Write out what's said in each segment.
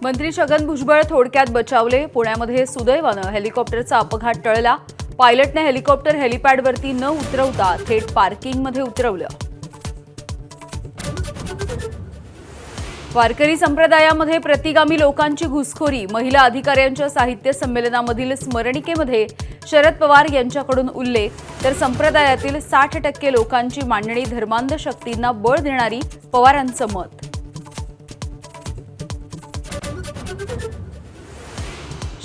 मंत्री छगन भुजबळ थोडक्यात बचावले। पुण्यामध्ये सुदैवानं हेलिकॉप्टरचा अपघात टळला। पायलटने हेलिकॉप्टर हेलिपॅडवरती न उतरवता थेट पार्किंगमध्ये उतरवलं। वारकरी संप्रदायामध्ये प्रतिगामी लोकांची घुसखोरी, महिला अधिकाऱ्यांच्या साहित्य संमेलनामधील स्मरणिकेमध्ये शरद पवार यांच्याकडून उल्लेख, तर संप्रदायातील 60% लोकांची मांडणी धर्मांध शक्तींना बळ देणारी, पवारांचं मत।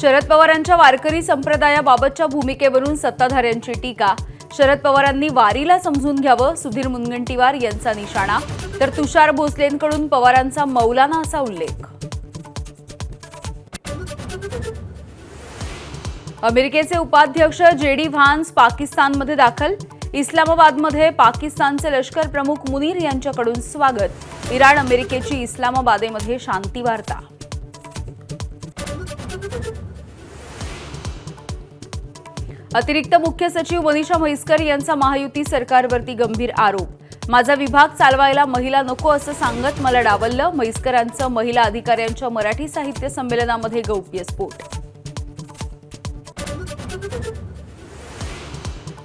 शरद पवारांच्या वारकरी संप्रदायाबाबतच्या भूमिकेवरून सत्ताधाऱ्यांची टीका। शरद पवारांनी वारीला समजून घ्यावं, सुधीर मुनगंटीवार यांचा निशाणा, तर तुषार भोसलेंकडून पवारांचा मौलाना असा उल्लेख। अमेरिकेचे उपाध्यक्ष जेडी व्हान्स पाकिस्तानमध्ये दाखल। इस्लामाबादमध्ये पाकिस्तानचे लष्कर प्रमुख मुनीर यांच्याकडून स्वागत। इराण अमेरिकेची इस्लामाबादेमध्ये शांती वार्ता। अतिरिक्त मुख्य सचिव मनीषा म्हैसकर यांचा महायुती सरकारवरती गंभीर आरोप। माझा विभाग चालवायला महिला नको असं सांगत मला डावललं। म्हैसकरांचं महिला अधिकाऱ्यांच्या मराठी साहित्य संमेलनामध्ये गौप्यस्फोट।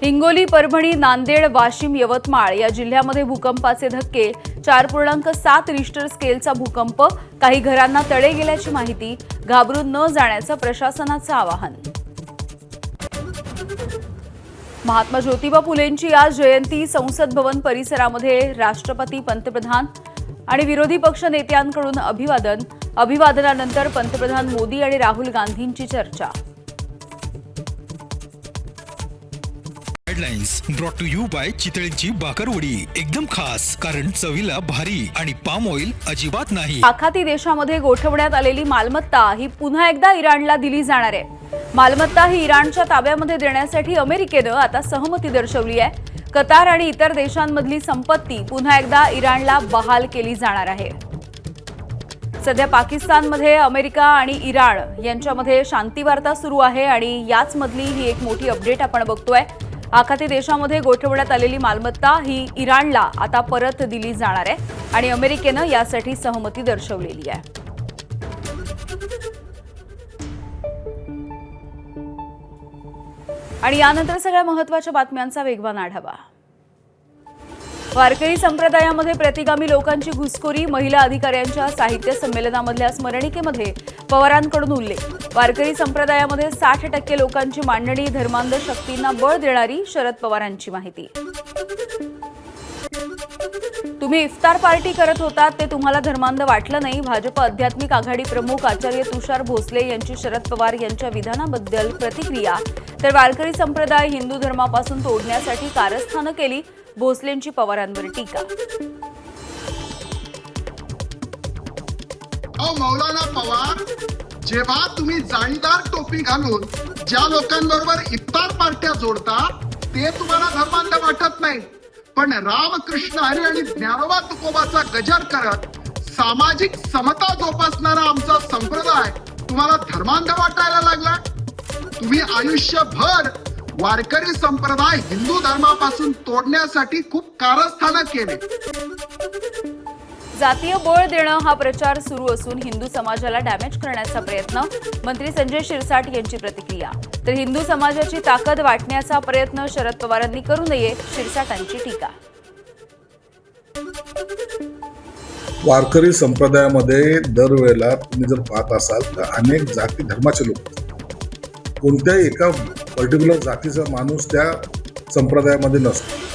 हिंगोली, परभणी, नांदेड, वाशिम, यवतमाळ या जिल्ह्यामध्ये भूकंपाचे धक्के। 4.7 रिश्टर स्केलचा भूकंप, काही घरांना तडे गेल्याची माहिती। घाबरून न जाण्याचं प्रशासनाचं आवाहन। महात्मा ज्योतिबा फुलेंची आज जयंती। संसद भवन परिसरामध्ये राष्ट्रपती, पंतप्रधान आणि विरोधी पक्ष नेत्यांकडून अभिवादन। अभिवादनानंतर पंतप्रधान मोदी आणि राहुल गांधींची चर्चा। Headlines brought to you by चितळेंची बाकरवडी, एकदम खास कारण चवीला भारी आणि पाम ऑइल अजिबात नाही। आखाती देशामध्ये गोठवण्यात आलेली मालमत्ता ही पुन्हा एकदा इराणला दिली जाणार आहे। मालमत्ता ही इराणच्या ताब्यामध्ये देण्यासाठी अमेरिकेनं आता सहमती दर्शवली आहे। कतार आणि इतर देशांमधली संपत्ती पुन्हा एकदा इराणला बहाल केली जाणार आहे। सध्या पाकिस्तानमध्ये अमेरिका आणि इराण यांच्यामध्ये शांती वार्ता सुरू आहे आणि याच मधली ही एक मोठी अपडेट आपण बघतोय। आखाती देशामध्ये गोठवण्यात आलेली मालमत्ता ही इराणला आता परत दिली जाणार आहे आणि अमेरिकेनं यासाठी सहमती दर्शवलेली आहे। आणि यानंतर सगळ्या महत्त्वाच्या बातम्यांचा वेगवान आढावा। वारकरी संप्रदायामध्ये प्रतिगामी लोकांची घुसखोरी, महिला अधिकाऱ्यांच्या साहित्य संमेलनामधल्या स्मरणिकेमध्ये पवारांकडून उल्लेख। वारकरी संप्रदायामध्ये 60% लोकांची मांडणी धर्मांध शक्तींना बळ देणारी, शरद पवारांची माहिती। तुम्ही इफ्तार पार्टी करत होतात ते तुम्हाला धर्मांध वाटलं नाही। भाजप आध्यात्मिक आघाडी प्रमुख आचार्य तुषार भोसले यांची शरद पवार यांच्या विधानाबद्दल प्रतिक्रिया, तर वारकरी संप्रदाय हिंदू धर्मापासून तोडण्यासाठी कारस्थानं केली, भोसलेंची पवारांवर टीका। मौलाना पवार, जेव्हा तुम्ही जाणीदार टोपी घालून ज्या लोकांबरोबर इफ्तार पार्ट्या जोडता ते तुम्हाला धर्मांध वाटत नाही, पण रामकृष्ण हरी आणि ज्ञानोबा तुकोबाचा गजर करत सामाजिक समता जोपासणारा आमचा संप्रदाय तुम्हाला धर्मांध वाटायला लागला। तुम्ही आयुष्यभर वारकरी संप्रदाय हिंदू धर्मापासून तोडण्यासाठी खूप कारस्थानं केले। जातीय बळ देणं हा प्रचार सुरू असून हिंदू समाजाला डॅमेज करण्याचा प्रयत्न, मंत्री संजय शिरसाट यांची प्रतिक्रिया, तर हिंदू समाजाची ताकद वाटण्याचा प्रयत्न शरद पवारांनी करू नये, शिरसाटांची टीका। वारकरी संप्रदायामध्ये दरवेळेला तुम्ही जर पाहत असाल तर अनेक जाती धर्माचे लोक, कोणत्याही एका पर्टिक्युलर जातीचा माणूस त्या संप्रदायामध्ये नसतो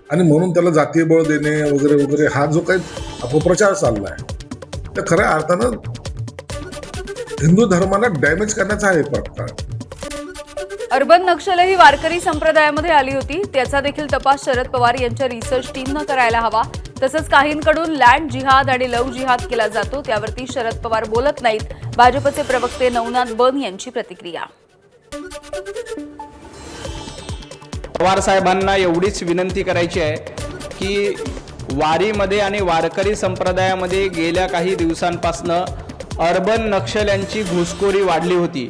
आणि म्हणून त्याला जातीय बळ देणे वगैरे वगैरे हा जो काही अपप्रचार चालला आहे त्या खऱ्या अर्थानं हिंदू धर्माला डॅमेज करण्याचा हा एक प्रकार। अर्बन नक्षलही वारकरी संप्रदायामध्ये आली होती, त्याचा देखील तपास शरद पवार यांच्या रिसर्च टीमनं करायला हवा। तसंच काहींकडून लँड जिहाद आणि लव जिहाद केला जातो, त्यावरती शरद पवार बोलत नाहीत, भाजपचे प्रवक्ते नवनाथ बन यांची प्रतिक्रिया। पवार साहेबांना एवढीच विनंती करायची आहे की वारीमध्ये आणि वारकरी संप्रदायामध्ये गेल्या काही दिवसांपासून अर्बन नक्षल्यांची घुसखोरी वाढली होती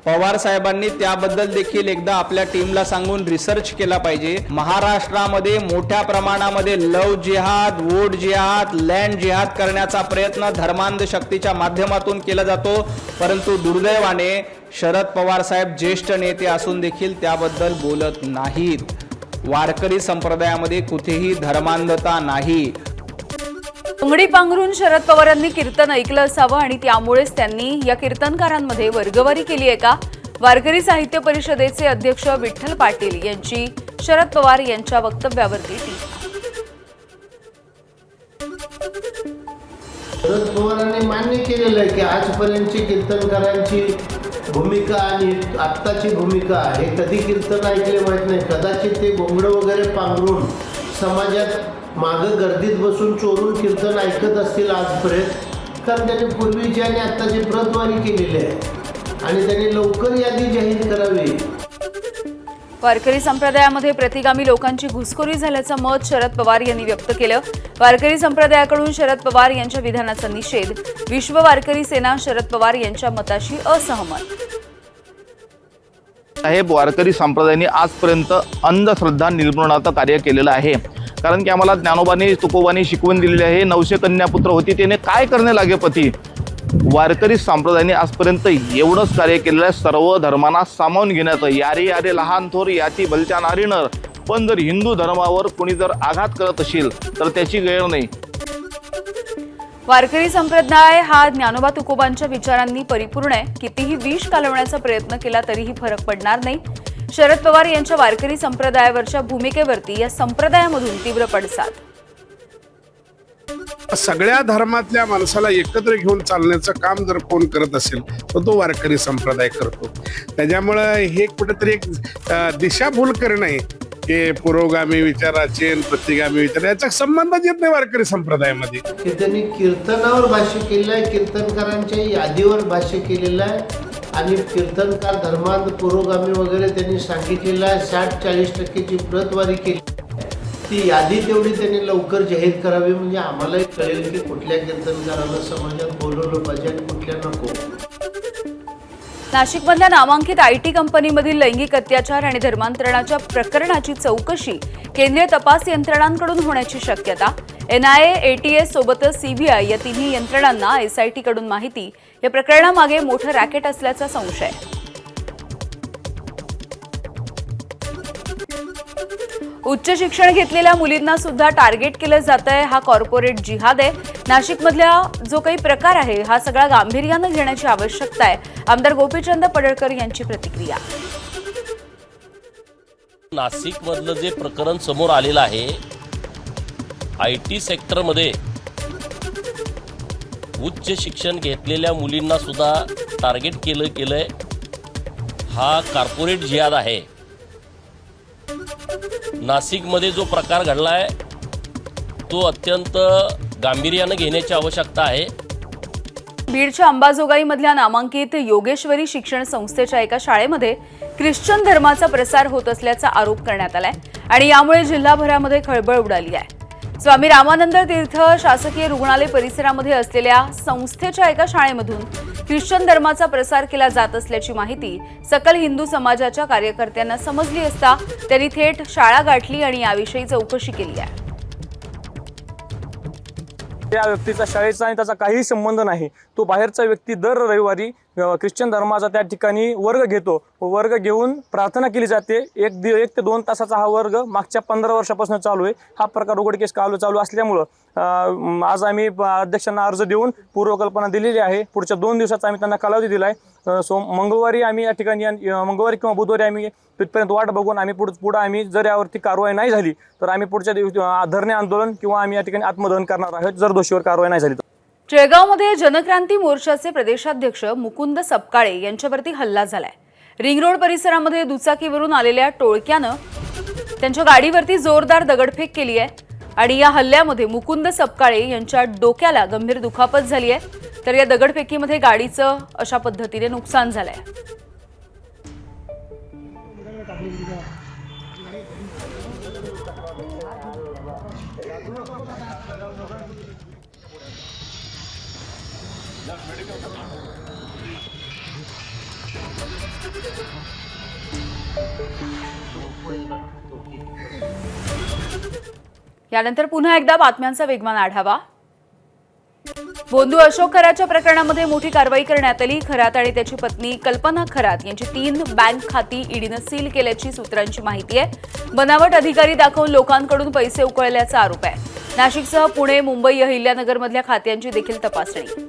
पवार साहेबांनी त्याबद्दल देखील एकदा आपल्या टीमला सांगून रिसर्च केला पाहिजे। महाराष्ट्रामध्ये मोठ्या प्रमाणामध्ये लव जिहाद, वोट जिहाद, लँड जिहाद करण्याचा प्रयत्न धर्मांध शक्तीच्या माध्यमातून केला जातो, परंतु दुर्दैवाने शरद पवार साहेब ज्येष्ठ नेते असून देखील त्याबद्दल बोलत नाहीत। वारकरी संप्रदायामध्ये कुठेही धर्मांधता नाही। अंगडी पांघरून शरद पवारांनी कीर्तन ऐकलं असावं आणि त्यामुळेच त्यांनी या कीर्तनकारांमध्ये वर्गवारी केली आहे का? वारकरी साहित्य परिषदेचे अध्यक्ष विठ्ठल पाटील यांची शरद पवार यांच्या वक्तव्यावरती टीका। शरद पवारांनी मान्य केलेलं आहे की आजपर्यंतची कीर्तनकारांची भूमिका आणि आत्ताची भूमिका हे कधी कीर्तन ऐकले माहीत नाही। कदाचित ते घोंगडं वगैरे पांघरून समाजात मागं गर्दीत बसून चोरून कीर्तन ऐकत असतील आजपर्यंत, कारण त्यांनी पूर्वीची आणि आत्ताची प्रतवारी केलेली आहे आणि त्यांनी लवकर यादी जाहीर करावी। वारकरी संप्रदायामध्ये प्रतिगामी लोकांची घुसखोरी झाल्याचं मत शरद पवार यांनी व्यक्त केलं। वारकरी संप्रदायाकडून शरद पवार यांच्या विधानाचा निषेध। विश्व वारकरी सेना शरद पवार यांच्या मताशी असहमत। साहेब, वारकरी संप्रदायाने आजपर्यंत अंधश्रद्धा निर्मूलनाचं कार्य केलेलं आहे, कारण की आम्हाला ज्ञानोबाने तुकोबाने शिकवण दिलेली आहे, 900 कन्यापुत्र होती त्याने काय करणे लागे पती। वारकरी संप्रदायाने आजपर्यंत एवढंच कार्य केलेलं आहे, सर्व धर्मांना सामावून घेण्याचं। यारे यारे लहान थोर याची भलत्या नारी नर, पण जर हिंदू धर्मावर कोणी जर आघात करत असेल तर त्याची गैर नाही। वारकरी संप्रदाय हा ज्ञानोबा तुकोबांच्या विचारांनी परिपूर्ण आहे। कितीही विष कालवण्याचा प्रयत्न केला तरीही फरक पडणार नाही। शरद पवार यांच्या वारकरी संप्रदायावरच्या भूमिकेवरती या संप्रदायामधून तीव्र पडसाद। सगळ्या धर्मातल्या माणसाला एकत्र घेऊन चालण्याचं काम जर कोण करत असेल तर तो वारकरी संप्रदाय करतो। त्याच्यामुळं हे कुठेतरी एक दिशाभूल करणं आहे की पुरोगामी विचाराचे आणि प्रतिगामी विचार याचा संबंधच येत नाही वारकरी संप्रदायामध्ये। की त्यांनी कीर्तनावर भाष्य केलेलं आहे, कीर्तनकारांच्या यादीवर भाष्य केलेलं आहे आणि कीर्तनकार धर्मांध पुरोगामी वगैरे त्यांनी सांगितलेलं आहे। 60-40% प्रतवारी केली, ती यादी तेवढी त्यांनी लवकर जाहीर करावी, म्हणजे आम्हालाही कळेल की कुठल्या कीर्तनकारांना समाजात बोलवलं पाहिजे आणि कुठल्या नको। नाशिकमधल्या नामांकित IT कंपनीमधील लैंगिक अत्याचार आणि धर्मांतरणाच्या प्रकरणाची चौकशी केंद्रीय तपास यंत्रणांकडून होण्याची शक्यता। NIA, ATS सोबतच CBI या तिन्ही यंत्रणांना SIT कडून माहिती। या प्रकरणामागे मोठं रॅकेट असल्याचा संशय। उच्च शिक्षण घेतलेल्या मुलींना सुद्धा टार्गेट केलं जातंय। हा कॉर्पोरेट जिहाद आहे। नाशिकमधला जो काही प्रकार आहे हा सगळा गांभीर्यानं घेण्याची आवश्यकता आहे। आमदार गोपीचंद पडळकर यांची प्रतिक्रिया। नाशिकमधलं जे प्रकरण समोर आलेलं आहे, IT सेक्टरमध्ये उच्च शिक्षण घेतलेल्या मुलींना सुद्धा टार्गेट केलंय। हा कॉर्पोरेट जिहाद आहे। नाशिकमध्ये जो प्रकार घडला आहे तो अत्यंत गांभीर्यानं घेण्याची आवश्यकता आहे। बीडच्या अंबाजोगाईमधल्या नामांकित योगेश्वरी शिक्षण संस्थेच्या एका शाळेमध्ये ख्रिश्चन धर्माचा प्रसार होत असल्याचा आरोप करण्यात आलाय आणि यामुळे जिल्हाभरामध्ये खळबळ उडाली आहे। स्वामी रामानंद तीर्थ शासकीय रुग्णालय परिसरामध्ये असलेल्या संस्थेच्या एका शाळेमधून ख्रिश्चन धर्माचा प्रसार केला जात असल्याची माहिती सकल हिंदू समाजाच्या कार्यकर्त्यांना समजली असता त्यांनी थेट शाळा गाठली आणि याविषयी चौकशी केली आहे। त्या व्यक्तीचा शाळेचा आणि त्याचा काही संबंध नाही। तो बाहेरचा व्यक्ती दर रविवारी ख्रिश्चन धर्माचा त्या ठिकाणी वर्ग घेतो। वर्ग घेऊन प्रार्थना केली जाते। 1 ते 2 तासाचा हा वर्ग मागच्या 15 वर्षापासून चालू आहे। हा प्रकार उघडकीस चालू असल्यामुळं आज आम्ही अध्यक्षांना अर्ज देऊन पूर्वकल्पना दिलेली आहे। पुढच्या 2 दिवसाचा आम्ही त्यांना कालावधी दिला आहे। मंगळवारी आम्ही या ठिकाणी मंगळवारी किंवा बुधवारी आम्ही तिथपर्यंत वाट बघून आम्ही पुढे आम्ही जर यावरती कारवाई नाही झाली तर आम्ही पुढच्या दिवशी धरणे आंदोलन किंवा आम्ही या ठिकाणी आत्मदहन करणार आहोत जर दोषीवर कारवाई नाही झाली तर। जळगावमध्ये जनक्रांती मोर्चाचे प्रदेशाध्यक्ष मुकुंद सपकाळे यांच्यावरती हल्ला झालाय। रिंग रोड परिसरामध्ये दुचाकीवरून आलेल्या टोळक्यानं त्यांच्या गाडीवरती जोरदार दगडफेक केली आहे आणि या हल्ल्यामध्ये मुकुंद सपकाळे यांच्या डोक्याला गंभीर दुखापत झाली आहे। तर या दगडफेकीमध्ये गाडीचं अशा पद्धतीने नुकसान झालंय। यानंतर पुन्हा एकदा बातम्यांचा वेगवान आढावा. बोंधू अशोक खरातच्या प्रकरणामध्ये मोठी कारवाई करण्यात आली. खरात आणि त्याची पत्नी कल्पना खरात यांची 3 बँक खाती ईडीनं सील केल्याची सूत्रांची माहिती आहे. बनावट अधिकारी दाखवून लोकांकडून पैसे उकळल्याचा आरोप आहे. नाशिकसह पुणे, मुंबई, अहिल्यानगरमधल्या खात्यांची देखील तपासणी.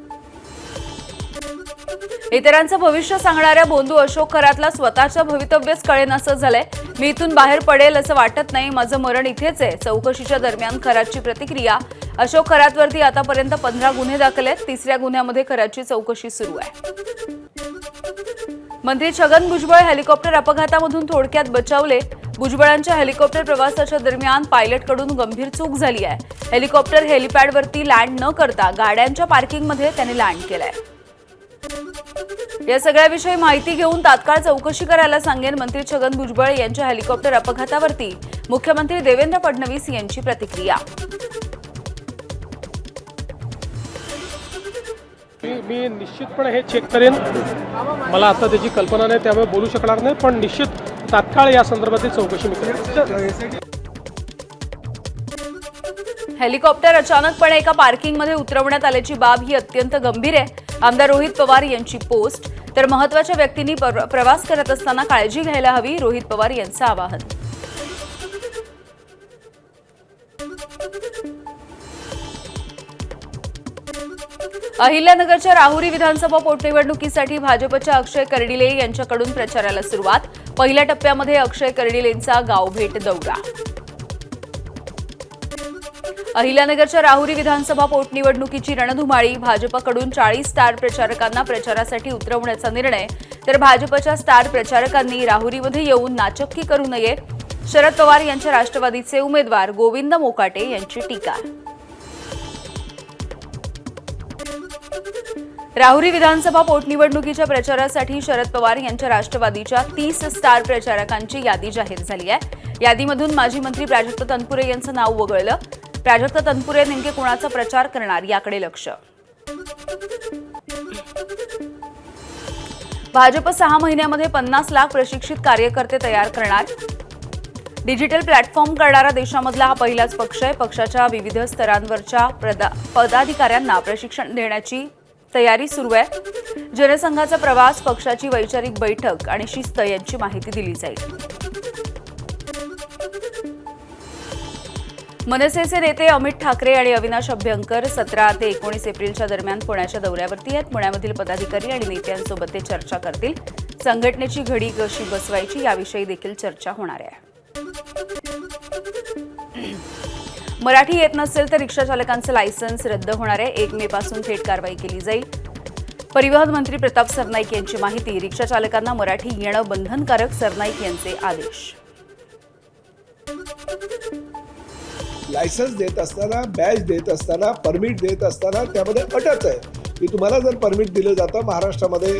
इतरांचं भविष्य सांगणाऱ्या बोंधू अशोक खरातला स्वतःचं भवितव्यच कळेनासं झालंय. मी इथून बाहेर पडेल असं वाटत नाही. माझं मरण इथेच आहे. चौकशीच्या दरम्यान खरातची प्रतिक्रिया. अशोक खरातवरती आतापर्यंत 15 गुन्हे दाखल आहेत. 3ऱ्या गुन्ह्यामध्ये खरातची चौकशी सुरू आहे. मंत्री छगन भुजबळ हेलिकॉप्टर अपघातामधून थोडक्यात बचावले. भुजबळांच्या हेलिकॉप्टर प्रवासाच्या दरम्यान पायलटकडून गंभीर चूक झाली आहे. हेलिकॉप्टर हेलिपॅडवरती लँड न करता गाड्यांच्या पार्किंगमध्ये त्याने लँड केलंय. या सगळ्याविषयी माहिती घेऊन तात्काळ चौकशी करायला सांगेन. मंत्री छगन भुजबळ यांच्या हेलिकॉप्टर अपघातावरती मुख्यमंत्री देवेंद्र फडणवीस यांची प्रतिक्रिया. मी निश्चितपणे हे चेक करेन. मला आता त्याची कल्पना नाही, त्यामुळे बोलू शकणार नाही, पण निश्चित तात्काळ या संदर्भातील चौकशी मी करेन. हेलिकॉप्टर अचानकपणे एका पार्किंगमध्ये उतरवण्यात आल्याची बाब ही अत्यंत गंभीर आहे. आमदार रोहित पवार यांची पोस्ट. तर महत्त्वाच्या व्यक्तींनी प्रवास करत असताना काळजी घ्यायला हवी, रोहित पवार यांचं आवाहन. अहिल्यानगरच्या राहुरी विधानसभा पोटनिवडणुकीसाठी भाजपच्या अक्षय कर्डिले यांच्याकडून प्रचाराला सुरुवात. पहिल्या टप्प्यामध्ये अक्षय कर्डिलेंचा गावभेट दौरा. अहिल्यानगरच्या राहुरी विधानसभा पोटनिवडणुकीची रणधुमाळी. भाजपकडून 40 स्टार प्रचारकांना प्रचारासाठी उतरवण्याचा निर्णय. तर भाजपच्या स्टार प्रचारकांनी राहुरीमध्ये येऊन नाचक्की करू नये. शरद पवार यांच्या राष्ट्रवादीचे उमेदवार गोविंद मोकाटे यांची टीका. राहुरी विधानसभा पोटनिवडणुकीच्या प्रचारासाठी शरद पवार यांच्या राष्ट्रवादीच्या 30 स्टार प्रचारकांची यादी जाहीर झाली आहे. यादीमधून माजी मंत्री प्राजक्त तनपुरे यांचं नाव वगळलं. प्राजक्त तनपुरे नेमके कोणाचा प्रचार करणार याकडे लक्ष. भाजप 6 महिन्यामध्ये 50 लाख प्रशिक्षित कार्यकर्ते तयार करणार. डिजिटल प्लॅटफॉर्म करणारा देशामधला हा पहिलाच पक्ष आहे. पक्षाच्या विविध स्तरांवरच्या पदाधिकाऱ्यांना प्रशिक्षण देण्याची तयारी सुरू आहे. जनसंघाचा प्रवास, पक्षाची वैचारिक बैठक आणि शिस्त यांची माहिती दिली जाईल. मनसेचे नेते अमित ठाकरे आणि अविनाश अभ्यंकर 17 ते 19 एप्रिलच्या दरम्यान पुण्याच्या दौऱ्यावरती आहेत. पुण्यामधील पदाधिकारी आणि नेत्यांसोबत ते चर्चा करतील. संघटनेची घडी कशी बसवायची याविषयी देखील चर्चा होणार आहे. मराठी येत नसेल तर रिक्षा चालकांचं लायसन्स रद्द होणार आहे. 1 मे पासून थेट कारवाई केली जाईल. परिवहन मंत्री प्रताप सरनाईक यांची माहिती. रिक्षा चालकांना मराठी येणं बंधनकारक, सरनाईक यांचे आदेश. लायसन्स देत असताना, बॅच देत असताना, परमिट देत असताना त्यामध्ये अटच आहे की तुम्हाला जर परमिट दिलं जातं महाराष्ट्रामध्ये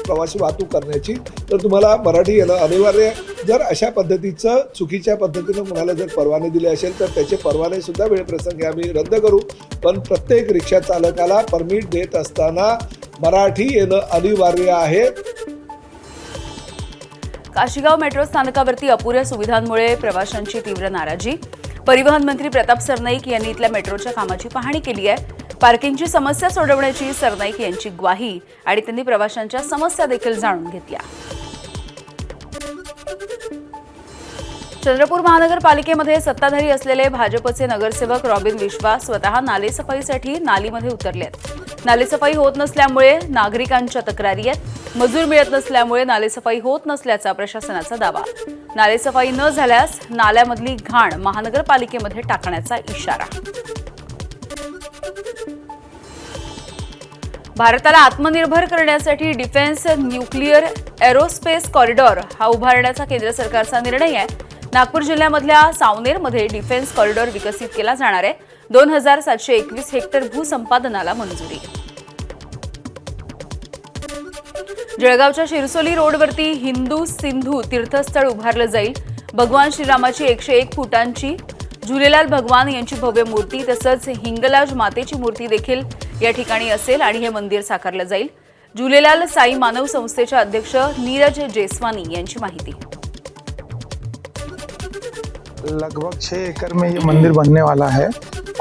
प्रवासी वाहतूक करण्याची, तर तुम्हाला मराठी येणं अनिवार्य आहे. जर अशा पद्धतीचं चुकीच्या पद्धतीनं कुणाला जर परवाने दिले असेल तर त्याचे परवाने सुद्धा वेळप्रसंगी आम्ही रद्द करू. पण प्रत्येक रिक्षा चालकाला परमिट देत असताना मराठी येणं अनिवार्य आहे. काशीगाव मेट्रो स्थानकावरती अपुऱ्या सुविधांमुळे प्रवाशांची तीव्र नाराजी. परिवहन मंत्री प्रताप सरनाईक यांनी इथल्या मेट्रोच्या कामाची पाहणी केली आहे. पार्किंगची समस्या सोडवण्याची सरनाईक यांची ग्वाही आणि त्यांनी प्रवाशांच्या समस्या देखील जाणून घेतल्या. चंद्रपूर महानगरपालिकेमध्ये सत्ताधारी असलेले भाजपचे नगरसेवक रॉबिन विश्वास स्वतः नालेसफाईसाठी नालीमध्ये उतरलेत. नालेसफाई होत नसल्यामुळे नागरिकांच्या तक्रारी आहेत. मजूर मिळत नसल्यामुळे नालेसफाई होत नसल्याचा प्रशासनाचा दावा. नालेसफाई न झाल्यास नाल्यामधली घाण महानगरपालिकेमध्ये टाकण्याचा इशारा. भारताला आत्मनिर्भर करण्यासाठी डिफेन्स न्यूक्लिअर एरोस्पेस कॉरिडॉर हा उभारण्याचा केंद्र सरकारचा निर्णय आहे. नागपूर जिल्ह्यामधल्या सावनेरमध्ये डिफेन्स कॉरिडॉर विकसित केला जाणार आहे. 2721 हेक्टर भूसंपादनाला मंजुरी. जळगावच्या शिरसोली रोडवरती हिंदू सिंधू तीर्थस्थळ उभारलं जाईल. भगवान श्रीरामाची 101 फुटांची झुलेलाल भगवान यांची भव्य मूर्ती तसंच हिंगलाज मातेची मूर्ती देखील या ठिकाणी असेल आणि हे मंदिर साकारलं जाईल. झुलेलाल साई मानव संस्थेचे अध्यक्ष नीरज जेसवानी यांची माहिती। लगभग 6 एकड़ में ये मंदिर बनने वाला है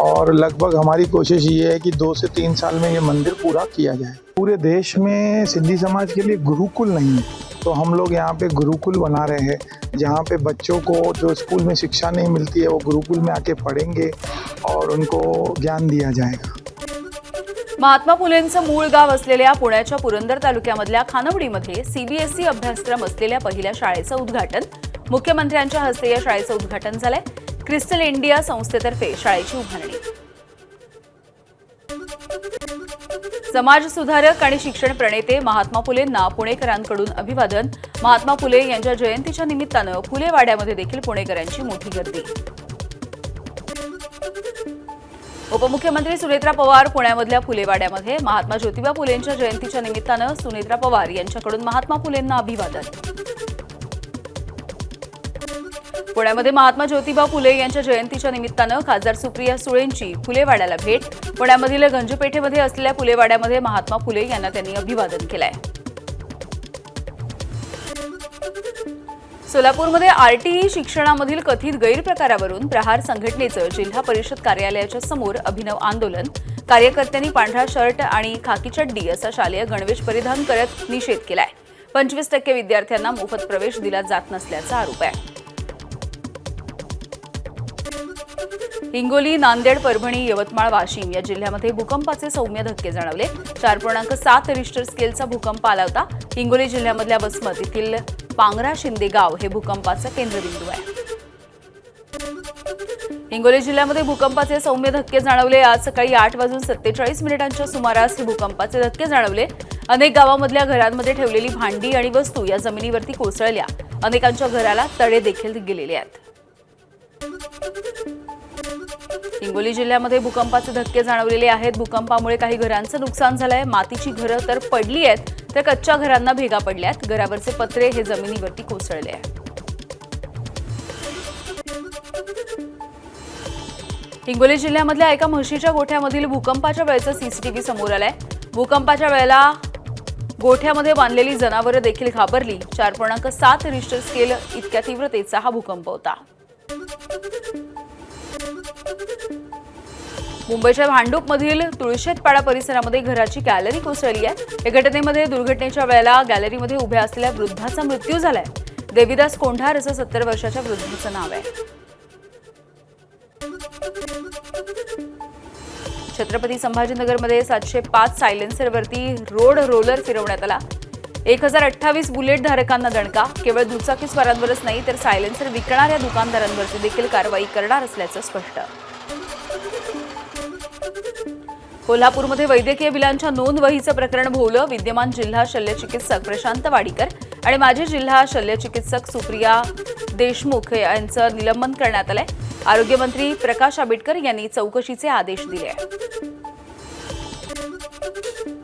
और लगभग हमारी कोशिश ये है कि 2 से 3 साल में ये मंदिर पूरा किया जाए। पूरे देश में सिंधी समाज के लिए गुरुकुल नहीं है, तो हम लोग यहाँ पे गुरुकुल बना रहे हैं, जहाँ पे बच्चों को जो स्कूल में शिक्षा नहीं मिलती है वो गुरुकुल में आके पढ़ेंगे और उनको ज्ञान दिया जाएगा। महात्मा फुलेंचं मूळ गाव असलेल्या पुण्याच्या पुरंदर तालुक्यामधल्या खानवडीमध्ये सीबीएसई अभ्यासक्रम असलेल्या पहिल्या शाळेचं उद्घाटन मुख्यमंत्र्यांच्या हस्ते या शाळेचं उद्घाटन झालंय। क्रिस्टल इंडिया संस्थेतर्फे शाळेची उभारणी। समाज सुधारक आणि शिक्षण प्रणेते महात्मा फुलेंना पुणेकरांकडून अभिवादन। महात्मा फुले यांच्या जयंतीच्या निमित्तानं फुले वाड्यामध्ये देखील पुणेकरांची मोठी गर्दी। उपमुख्यमंत्री सुनेत्रा पवार पुण्यामधल्या फुलेवाड्यामध्ये महात्मा ज्योतिबा फुलेंच्या जयंतीच्या निमित्तानं सुनेत्रा पवार यांच्याकडून महात्मा फुलेंना अभिवादन। पुण्यामध्ये महात्मा ज्योतिबा फुले यांच्या जयंतीच्या निमित्तानं खासदार सुप्रिया सुळेंची फुलेवाड्याला भेट। पुण्यामधील गंजपेठेमध्ये असलेल्या फुलेवाड्यामध्ये महात्मा फुले यांना त्यांनी अभिवादन केलंय। सोलापूरमध्ये आरटीई शिक्षणामधील कथित गैरप्रकारावरून प्रहार संघटनेचं जिल्हा परिषद कार्यालयाच्या समोर अभिनव आंदोलन। कार्यकर्त्यांनी पांढरा शर्ट आणि खाकी चड्डी असा शालेय गणवेश परिधान करत निषेध केलाय। 25% विद्यार्थ्यांना मोफत प्रवेश दिला जात नसल्याचा आरोप आहे। हिंगोली, नांदेड, परभणी, यवतमाळ, वाशिम या जिल्ह्यामध्ये भूकंपाचे सौम्य धक्के जाणवले। 4.7 रिश्टर स्केलचा भूकंप आला होता। हिंगोली जिल्ह्यामधल्या वसमत येथील पांगरा शिंदे गाव हे भूकंपाचं केंद्रबिंदू आहे। हिंगोली जिल्ह्यामध्ये भूकंपाचे सौम्य धक्के जाणवले। आज सकाळी 8:47 सुमारास हे भूकंपाचे धक्के जाणवले। अनेक गावांमधल्या घरांमध्ये ठेवलेली भांडी आणि वस्तू या जमिनीवरती कोसळल्या। अनेकांच्या घराला तडे देखील गेलेले आहेत। हिंगोली जिल्ह्यामध्ये भूकंपाचे धक्के जाणवलेले आहेत। भूकंपामुळे काही घरांचं नुकसान झालंय। मातीची घरं तर पडली आहेत तर कच्च्या घरांना भेगा पडल्यात। घरावरचे पत्रे हे जमिनीवरती कोसळले आहेत। हिंगोली जिल्ह्यामधल्या एका म्हशीच्या गोठ्यामधील भूकंपाच्या वेळेचं सीसीटीव्ही समोर आलंय। भूकंपाच्या वेळेला गोठ्यामध्ये बांधलेली जनावरं देखील घाबरली। 4.7 रिश्टर स्केल इतक्या तीव्रतेचा हा भूकंप होता। मुंबईच्या भांडूपमधील तुळशेतपाडा परिसरामध्ये घराची गॅलरी कोसळली आहे। या घटनेमध्ये दुर्घटनेच्या वेळेला गॅलरीमध्ये उभ्या असलेल्या वृद्धाचा मृत्यू झालाय। देविदास कोंढार असं 70 वर्षाच्या वृद्धाचं नाव आहे। छत्रपती संभाजीनगरमध्ये 705 सायलेन्सरवरती रोड रोलर फिरवण्यात आला। 1028 बुलेट धारकांना दणका। केवळ दुचाकीस्वारांवरच नाही तर सायलेन्सर विकणाऱ्या दुकानदारांवरती देखील कारवाई करणार असल्याचं स्पष्ट। कोल्हापूरमध्ये वैद्यकीय बिलांच्या नोंद वहीचं प्रकरण भोवलं। विद्यमान जिल्हा शल्यचिकित्सक प्रशांत वाडीकर आणि माजी जिल्हा शल्यचिकित्सक सुप्रिया देशमुख यांचं निलंबन करण्यात आलंय। आरोग्यमंत्री प्रकाश आंबेडकर यांनी चौकशीचे आदेश दिले आहेत।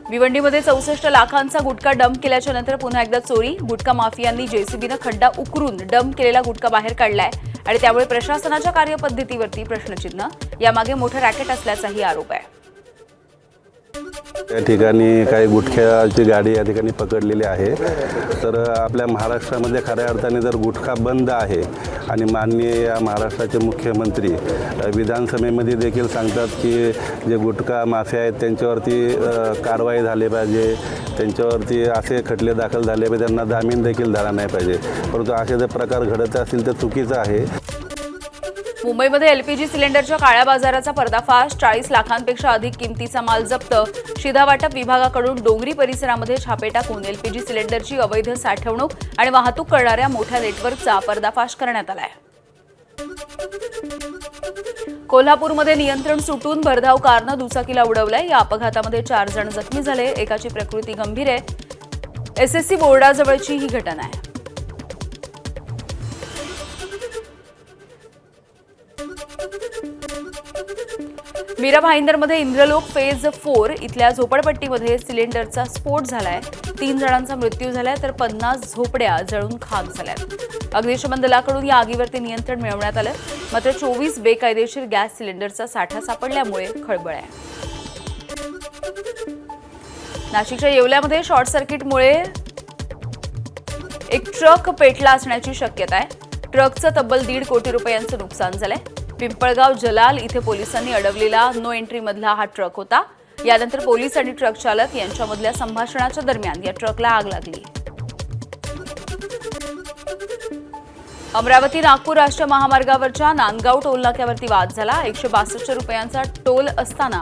भिवंडीमध्ये 64 लाखांचा गुटखा डंप केल्याच्या नंतर पुन्हा एकदा चोरी। गुटखा माफियांनी जेसीबीनं खड्डा उकरून डंप केलेला गुटखा बाहेर काढलाय आणि त्यामुळे प्रशासनाच्या कार्यपद्धतीवरती प्रश्नचिन्ह। यामागे मोठं रॅकेट असल्याचाही आरोप आहे। या ठिकाणी काही गुटख्याची गाडी या ठिकाणी पकडलेली आहे। तर आपल्या महाराष्ट्रामध्ये खऱ्या अर्थाने जर गुटखा बंद आहे आणि माननीय या महाराष्ट्राचे मुख्यमंत्री विधानसभेमध्ये देखील सांगतात की जे गुटखा माफिया आहेत त्यांच्यावरती कारवाई झाली पाहिजे, त्यांच्यावरती असे खटले दाखल झाले पाहिजे, त्यांना जामीन देखील झाला नाही पाहिजे, परंतु असे जर प्रकार घडत असतील तर चुकीचं आहे। मुंबईमध्ये एलपीजी सिलेंडरच्या काळ्या बाजाराचा पर्दाफाश। 40 लाखांपेक्षा अधिक किमतीचा माल जप्त। शिधा वाटप विभागाकडून डोंगरी परिसरामध्ये छापे टाकून एलपीजी सिलेंडरची अवैध साठवणूक आणि वाहतूक करणाऱ्या मोठ्या नेटवर्कचा पर्दाफाश करण्यात आलाय। कोल्हापूरमध्ये नियंत्रण सुटून भरधाव कारनं दुचाकीला उडवलंय। या अपघातामध्ये 4 जण जखमी झाले। एकाची प्रकृती गंभीर आहे। एसएससी बोर्डाजवळची ही घटना आहे। मीरा भाईंदरमध्ये इंद्रलोक फेज 4 इथल्या झोपडपट्टीमध्ये सिलेंडरचा स्फोट झालाय। 3 जणांचा मृत्यू झालाय तर 50 झोपड्या जळून खाक झाल्यात। अग्निशमन दलाकडून या आगीवरती नियंत्रण मिळवण्यात आलं, मात्र 24 बेकायदेशीर गॅस सिलेंडरचा साठा सापडल्यामुळे खळबळ आहे। नाशिकच्या येवल्यामध्ये शॉर्ट सर्किटमुळे एक ट्रक पेटला असण्याची शक्यता आहे। ट्रकचं तब्बल 1.5 कोटी रुपयांचं नुकसान झालंय। पिंपळगाव जलाल इथे पोलिसांनी अडवलेला नो एंट्री मधला हा ट्रक होता। यानंतर पोलीस आणि ट्रक चालक यांच्यामधल्या संभाषणाच्या दरम्यान या ट्रकला आग लागली। अमरावती नागपूर राष्ट्रीय महामार्गावरच्या नांदगाव टोल नाक्यावरती वाद झाला। 162 रुपयांचा टोल असताना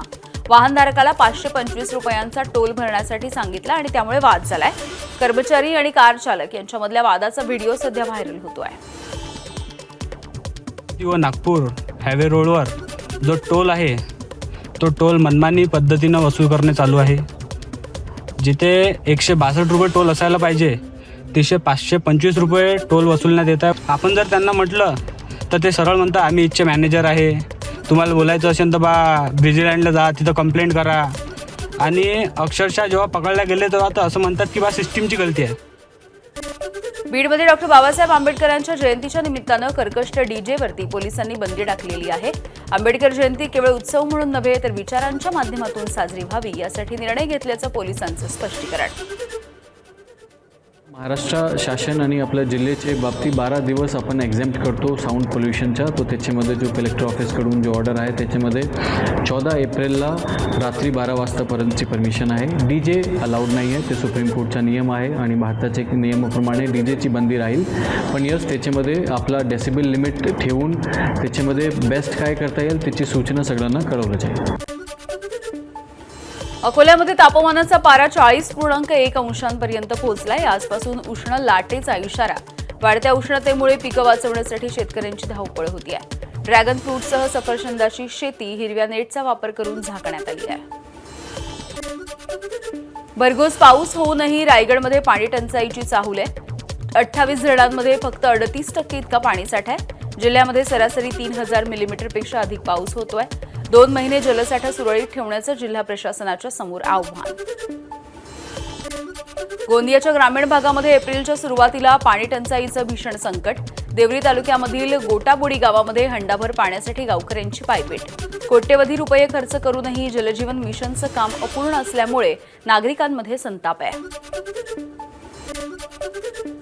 वाहनधारकाला 525 रुपयांचा टोल भरण्यासाठी सांगितला आणि त्यामुळे वाद झालाय। कर्मचारी आणि कार चालक यांच्यामधल्या वादाचा व्हिडिओ सध्या व्हायरल होतोय। नागपूर हायवे रोडवर जो टोल आहे तो टोल मनमानी पद्धतीनं वसूल करणे चालू आहे। जिथे 162 रुपये टोल असायला पाहिजे तिथे 525 रुपये टोल वसूलण्यात येत आहे। आपण जर त्यांना म्हटलं तर ते सरळ म्हणतात आम्ही इथचे मॅनेजर आहे, तुम्हाला बोलायचं असेल तर ब्रिजिलँडला जा, तिथं कंप्लेंट करा। आणि अक्षरशः जेव्हा पकडल्या गेले तेव्हा तर असं म्हणतात की सिस्टीमची गलती आहे। बीडमध्ये डॉक्टर बाबासाहेब आंबेडकरांच्या जयंतीच्या निमित्तानं कर्कश डीजेवरती पोलिसांनी बंदी टाकलेली आहे। आंबेडकर जयंती केवळ उत्सव म्हणून नव्हे तर विचारांच्या माध्यमातून साजरी व्हावी यासाठी निर्णय घेतल्याचं पोलिसांचं स्पष्टीकरण। महाराष्ट्र शासन आणि आपल्या जिल्ह्याचे बाबतीत 12 दिवस आपण एक्झॅम्प्ट करतो साऊंड पोल्युशनचा। तो त्याच्यामध्ये जो कलेक्टर ऑफिसकडून जो ऑर्डर आहे त्याच्यामध्ये 14 एप्रिलला रात्री 12 वाजतापर्यंतची परमिशन आहे। डीजे अलाउड नाही आहे, ते सुप्रीम कोर्टचा नियम आहे आणि भारताच्या नियमाप्रमाणे डीजेची बंदी राहील। पण यस त्याच्यामध्ये आपला डेसिबल लिमिट ठेवून त्याच्यामध्ये बेस्ट काय करता येईल त्याची सूचना सगळ्यांना कळवलं जाईल। अकोल्यामध्ये तापमानाचा पारा 40.1 अंशांपर्यंत पोहोचलाय। आजपासून उष्ण लाटेचा इशारा। वाढत्या उष्णतेमुळे पिकं वाचवण्यासाठी शेतकऱ्यांची धावपळ होती आहे। ड्रॅगन फ्रूटसह सफरचंदाची शेती हिरव्या नेटचा वापर करून झाकण्यात आली आहे। भरघोस पाऊस होऊनही रायगडमध्ये पाणी टंचाईची चाहूल आहे। 28 धरणांमध्ये फक्त 38% इतका पाणीसाठा आहे। जिल्ह्यामध्ये सरासरी 3000 मिलीमीटरपेक्षा अधिक पाऊस होतोय। 2 महिने जलसाठा सुरळीत ठेवण्याचं जिल्हा प्रशासनाच्या समोर आव्हान। गोंदियाच्या ग्रामीण भागामध्ये एप्रिलच्या सुरुवातीला पाणी टंचाईचं भीषण संकट। देवरी तालुक्यामधील गोटाबोडी गावामध्ये हंडाभर पाण्यासाठी गावकऱ्यांची पायपेट। कोट्यवधी रुपये खर्च करूनही जलजीवन मिशनचं काम अपूर्ण असल्यामुळे नागरिकांमध्ये संताप आहे।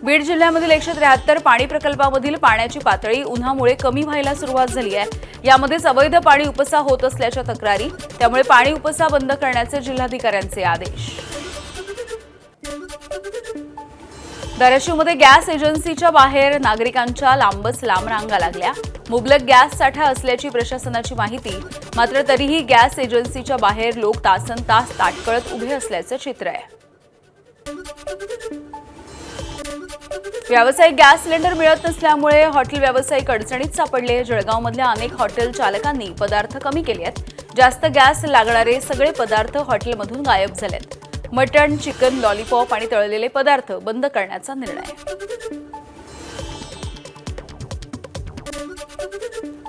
बीड जिल्ह्यामधील 173 पाणी प्रकल्पामधील पाण्याची पातळी उन्हामुळे कमी व्हायला सुरुवात झाली आहे। यामध्येच अवैध पाणी उपसा होत असल्याच्या तक्रारी, त्यामुळे पाणी उपसा बंद करण्याचे जिल्हाधिकाऱ्यांचे आदेश। धाराशिवमध्ये गॅस एजन्सीच्या बाहेर नागरिकांच्या लांबच लांब रांगा लागल्या। मुबलक गॅस साठा असल्याची प्रशासनाची माहिती, मात्र तरीही गॅस एजन्सीच्या बाहेर लोक तासनतास ताटकळत उभे असल्याचं चित्र आहे। व्यावसायिक गॅस सिलेंडर मिळत नसल्यामुळे हॉटेल व्यावसायिक अडचणीत सापडले। जळगावमधल्या अनेक हॉटेल चालकांनी पदार्थ कमी केले आहेत। जास्त गॅस लागणारे सगळे पदार्थ हॉटेलमधून गायब झालेत। मटण, चिकन, लॉलीपॉप आणि तळलेले पदार्थ बंद करण्याचा निर्णय।